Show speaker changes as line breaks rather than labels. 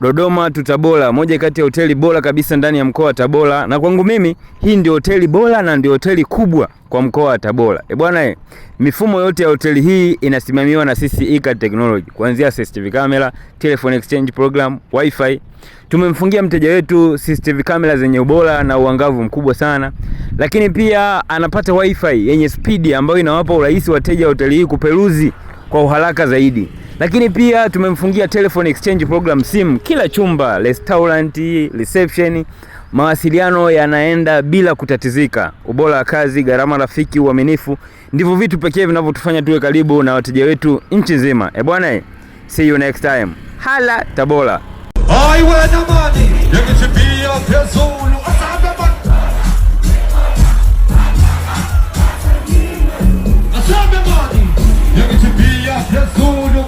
Dodoma to Tabora, moja kati ya hoteli bora kabisa ndani ya mkoa wa Tabora, na kwangu mimi hii ndio hoteli bora na ndio hoteli kubwa kwa mkoa wa Tabora. Bwana, mifumo yote ya hoteli hii inasimamiwa na sisi Icad Technology, kuanzia CCTV camera, telephone exchange program, wifi. Tumemfungia mteja wetu CCTV camera zenye ubora na uangavu mkubwa sana, lakini pia anapata wifi yenye speed ambayo inawapa urahisi wateja wa hoteli hii kuperuzi kwa uharaka zaidi. Lakini pia tumemfungia telephone exchange program SIM kila chumba, restaurant, reception. Mawasiliano yanaenda bila kutatizika. Ubora wa kazi, gharama rafiki, uaminifu, ndivyo vitu pekee vinavyotufanya tuwe karibu na wateja wetu nchi nzima. Bwana, see you next time. Hala Tabora.
I wear the money, you get to be a person. You get to be a person.